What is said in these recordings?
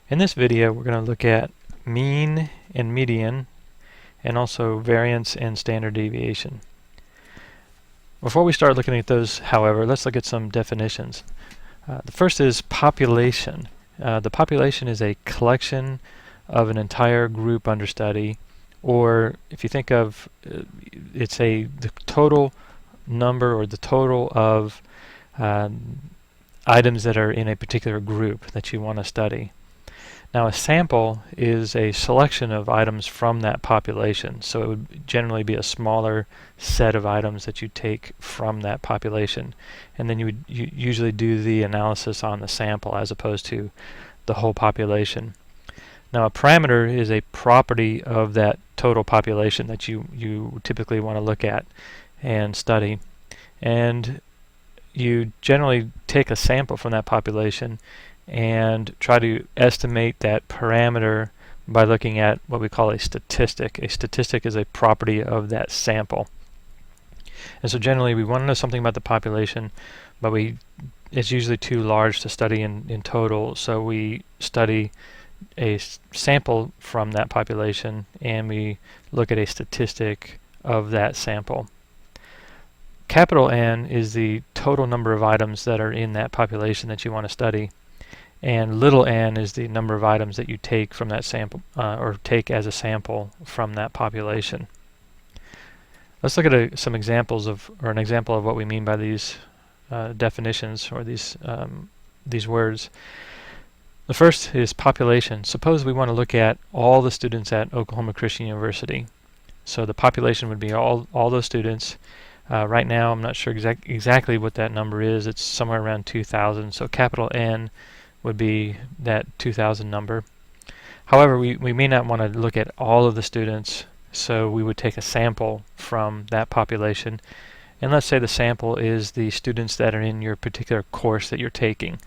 In this video, we're going to look at mean and median, and also variance and standard deviation. Before we start looking at those, however, let's look at some definitions. The first is population. The population is a collection of an entire group under study, or if you think of it's the total number or the total of items that are in a particular group that you want to study. Now, a sample is a selection of items from that population, so it would generally be a smaller set of items that you take from that population, and then you would usually do the analysis on the sample as opposed to the whole population. Now, a parameter is a property of that total population that you typically want to look at and study, and you generally take a sample from that population and try to estimate that parameter by looking at what we call a statistic. A statistic is a property of that sample. And so generally we want to know something about the population, but it's usually too large to study in total, so we study a sample from that population and we look at a statistic of that sample. Capital N is the total number of items that are in that population that you want to study, and little n is the number of items that you take from that sample, or take as a sample from that population. Let's look at some examples or an example of what we mean by these definitions or these words. The first is population. Suppose we want to look at all the students at Oklahoma Christian University. So the population would be all those students. Right now, I'm not sure exactly what that number is. It's somewhere around 2,000. So capital N would be that 2,000 number. However, we may not want to look at all of the students, so we would take a sample from that population. And let's say the sample is the students that are in your particular course that you're taking.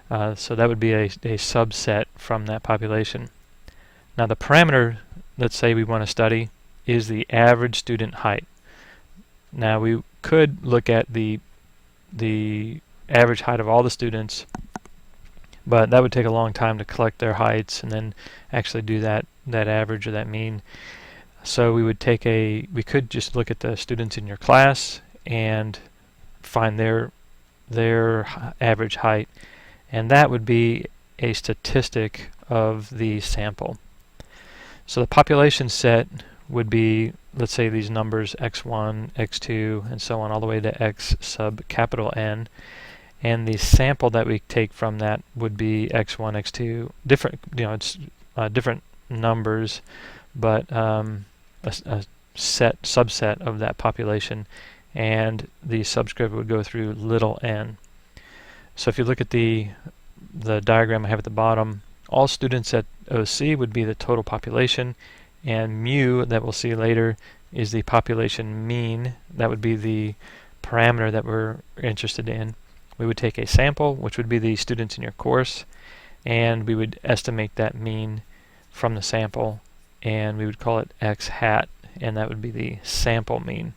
So that would be a subset from that population. Now the parameter, let's say we want to study, is the average student height. Now we could look at the average height of all the students, but that would take a long time to collect their heights and then actually do that average or that mean. So we could just look at the students in your class and find their average height, and that would be a statistic of the sample. So the population set would be, let's say, these numbers x1, x2, and so on, all the way to x sub capital N. And the sample that we take from that would be x1, x2, different, it's different numbers, but a subset of that population, and the subscript would go through little n. So if you look at the diagram I have at the bottom, all students at OC would be the total population, and mu, that we'll see later, is the population mean. That would be the parameter that we're interested in. We would take a sample, which would be the students in your course, and we would estimate that mean from the sample, and we would call it x hat, and that would be the sample mean.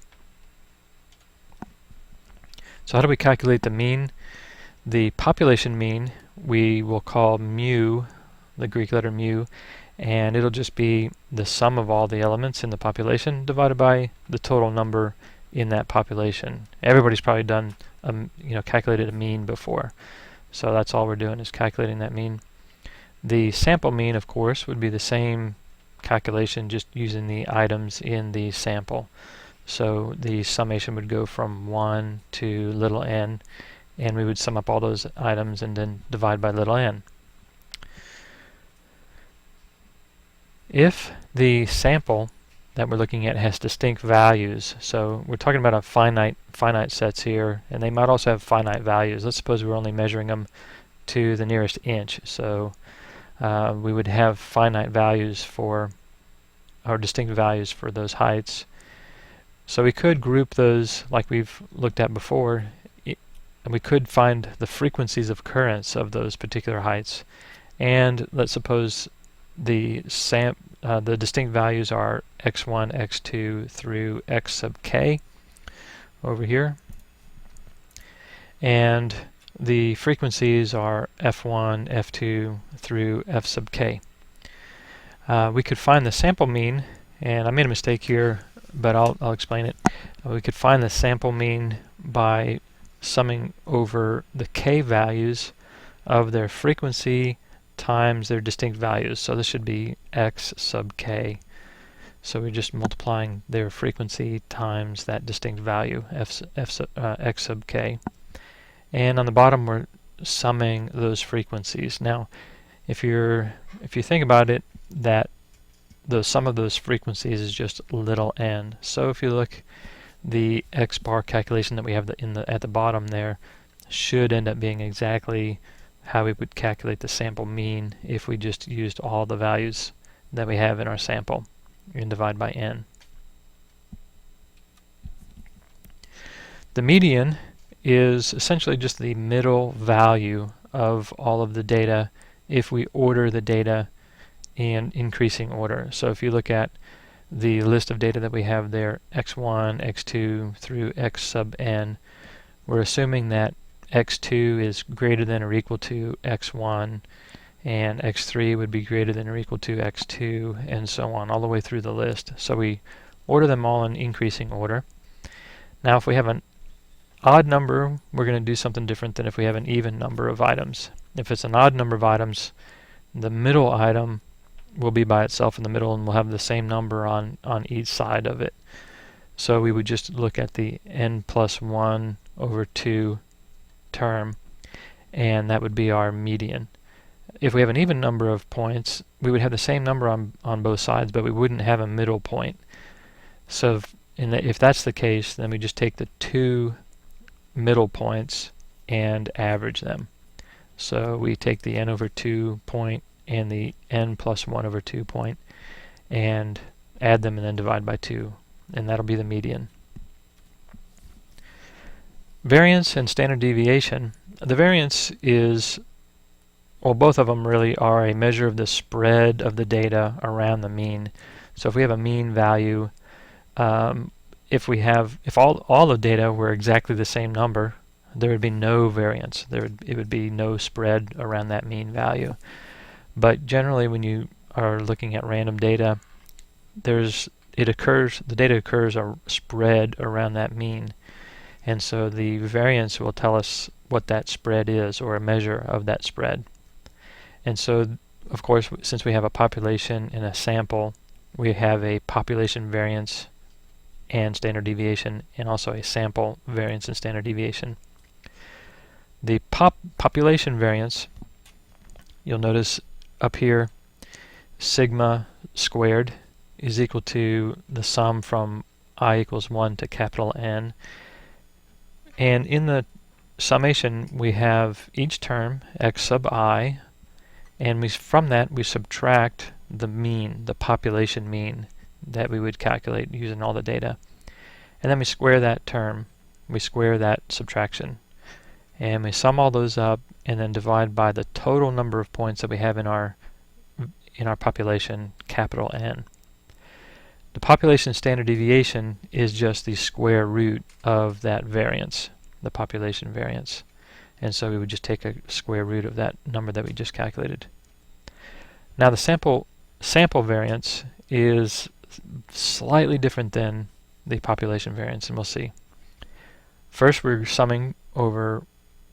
So how do we calculate the mean? The population mean we will call mu, the Greek letter mu, and it'll just be the sum of all the elements in the population divided by the total number in that population. Everybody's probably done calculated a mean before, so that's all we're doing is calculating that mean. The sample mean, of course, would be the same calculation, just using the items in the sample. So the summation would go from 1 to little n, and we would sum up all those items and then divide by little n. If the sample that we're looking at has distinct values, so we're talking about a finite sets here, and they might also have finite values. Let's suppose we're only measuring them to the nearest inch, so we would have finite values or distinct values for those heights. So we could group those like we've looked at before, and we could find the frequencies of occurrence of those particular heights. And let's suppose the distinct values are x1, x2 through x sub k over here. And the frequencies are f1, f2 through f sub k. We could find the sample mean, and I made a mistake here, but I'll explain it. We could find the sample mean by summing over the k values of their frequency times their distinct values. So this should be x sub k. So we're just multiplying their frequency times that distinct value, x sub k. And on the bottom we're summing those frequencies. Now, if you think about it, that the sum of those frequencies is just little n. So if you look, the x bar calculation that we have at the bottom there should end up being exactly how we would calculate the sample mean if we just used all the values that we have in our sample and divide by n. The median is essentially just the middle value of all of the data if we order the data in increasing order. So if you look at the list of data that we have there, x1, x2 through x sub n, we're assuming that x2 is greater than or equal to x1, and x3 would be greater than or equal to x2, and so on, all the way through the list. So we order them all in increasing order. Now if we have an odd number, we're going to do something different than if we have an even number of items. If it's an odd number of items, the middle item will be by itself in the middle, and we'll have the same number on each side of it. So we would just look at the n plus 1 over 2 term, and that would be our median. If we have an even number of points, we would have the same number on both sides, but we wouldn't have a middle point. So if that's the case, then we just take the two middle points and average them. So we take the n over 2 point and the n plus 1 over 2 point and add them and then divide by 2, and that'll be the median. Variance and standard deviation. The variance is, well, both of them really are a measure of the spread of the data around the mean. So if we have a mean value, if all the data were exactly the same number, there would be no variance. It would be no spread around that mean value. But generally, when you are looking at random data, the data occurs are spread around that mean, and so the variance will tell us what that spread is, or a measure of that spread. And so, of course, since we have a population and a sample, we have a population variance and standard deviation, and also a sample variance and standard deviation. The population variance, you'll notice up here, sigma squared is equal to the sum from I equals 1 to capital N. And in the summation, we have each term, x sub I, and from that we subtract the mean, the population mean that we would calculate using all the data. And then we square that term, we square that subtraction, and we sum all those up and then divide by the total number of points that we have in our population, capital N. The population standard deviation is just the square root of that variance, the population variance. And so we would just take a square root of that number that we just calculated. Now the sample variance is slightly different than the population variance, and we'll see. First, we're summing over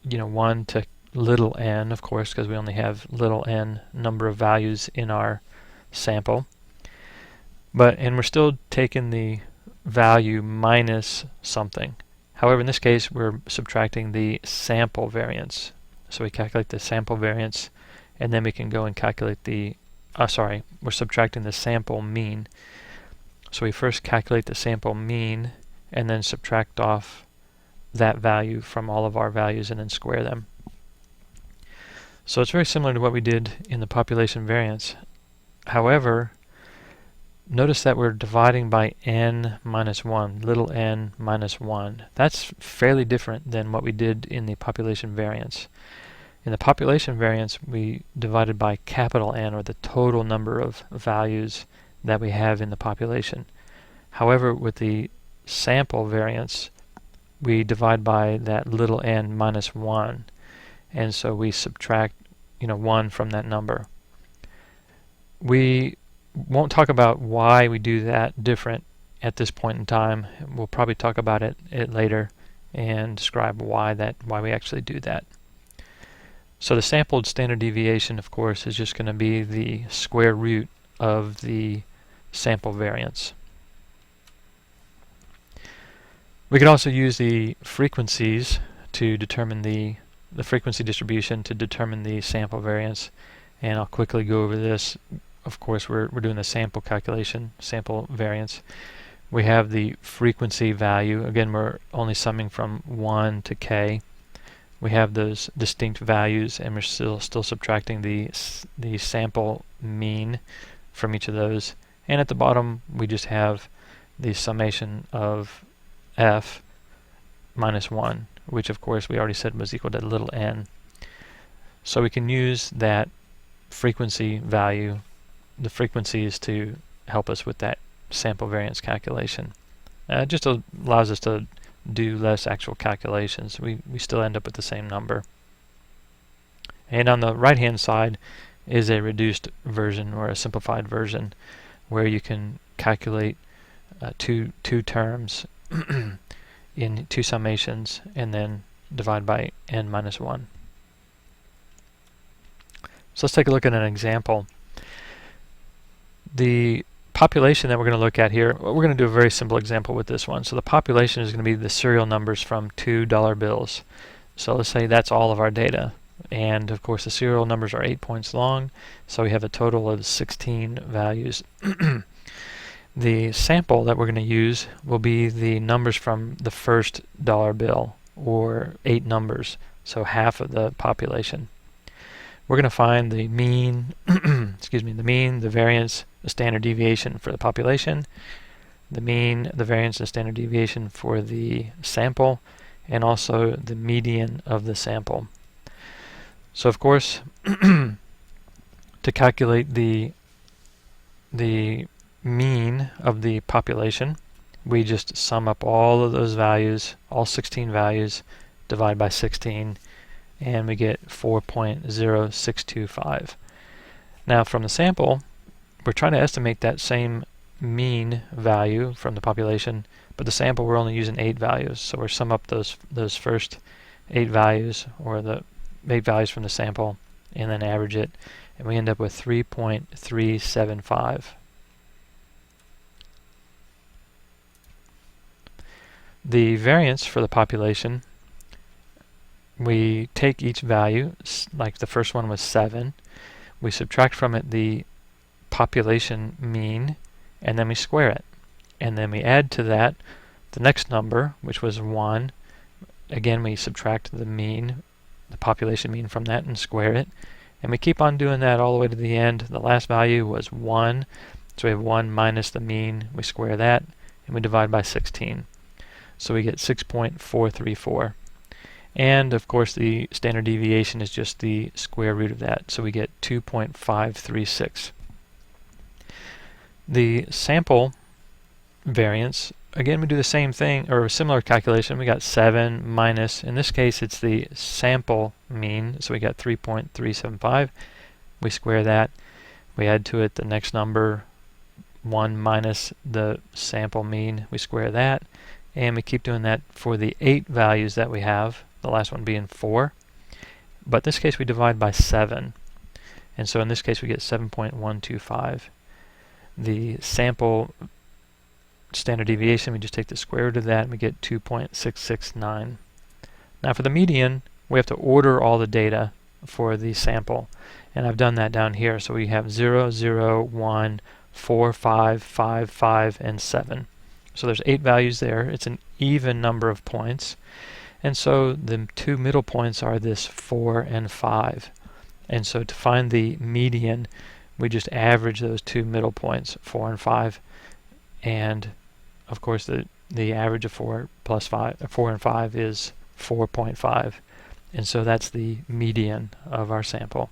1 to little n, of course, because we only have little n number of values in our sample. And we're still taking the value minus something. However, in this case, we're subtracting the sample variance. So we calculate the sample variance, and then we can go and calculate we're subtracting the sample mean. So we first calculate the sample mean, and then subtract off that value from all of our values, and then square them. So it's very similar to what we did in the population variance. However, notice that we're dividing by n minus 1, little n minus 1. That's fairly different than what we did in the population variance. In the population variance, we divided by capital N, or the total number of values that we have in the population. However, with the sample variance, we divide by that little n minus 1. and so we subtract 1 from that number. We won't talk about why we do that different at this point in time. We'll probably talk about it later and describe why we actually do that. So the sampled standard deviation, of course, is just going to be the square root of the sample variance. We could also use the frequencies to determine the frequency distribution to determine the sample variance, and I'll quickly go over this. Of course, we're doing the sample calculation, sample variance. We have the frequency value. Again, we're only summing from 1 to k. We have those distinct values, and we're still subtracting the sample mean from each of those. And at the bottom, we just have the summation of f minus 1, which of course we already said was equal to little n. So we can use that frequency value, the frequencies, to help us with that sample variance calculation. It just allows us to do less actual calculations. We still end up with the same number. And on the right hand side is a reduced version, or a simplified version, where you can calculate two terms in two summations and then divide by n minus 1. So let's take a look at an example. The population that we're going to look at here, we're going to do a very simple example with this one. So the population is going to be the serial numbers from $2 bills. So let's say that's all of our data. And of course the serial numbers are 8 points long, so we have a total of 16 values. The sample that we're going to use will be the numbers from the first dollar bill, or 8 numbers, so half of the population. We're going to find the mean, the mean, the variance, the standard deviation for the population, the mean, the variance, the standard deviation for the sample, and also the median of the sample. So of course, to calculate the mean of the population, we just sum up all of those values, all 16 values, divide by 16, and we get 4.0625. Now from the sample, we're trying to estimate that same mean value from the population, but the sample we're only using 8 values, so we're sum up those first 8 values, or the 8 values from the sample, and then average it, and we end up with 3.375. The variance for the population, we take each value, like the first one was 7, we subtract from it the population mean, and then we square it. And then we add to that the next number, which was 1. Again, we subtract the mean, the population mean, from that and square it. And we keep on doing that all the way to the end. The last value was 1, so we have 1 minus the mean, we square that, and we divide by 16. So we get 6.434. And of course the standard deviation is just the square root of that, so we get 2.536. The sample variance, again we do the same thing, or a similar calculation. We got 7 minus, in this case it's the sample mean, so we got 3.375. We square that, we add to it the next number, 1 minus the sample mean, we square that, and we keep doing that for the 8 values that we have, the last one being 4. But in this case we divide by 7, and so in this case we get 7.125. The sample standard deviation, we just take the square root of that and we get 2.669. Now for the median, we have to order all the data for the sample, and I've done that down here. So we have 0, 0, 1, 4, 5, 5, 5, and 7. So there's 8 values there. It's an even number of points, and so the 2 middle points are this 4 and 5. And so to find the median, we just average those 2 middle points, 4 and 5, and of course the average of 4 plus 5, 4 and 5 is 4.5, and so that's the median of our sample.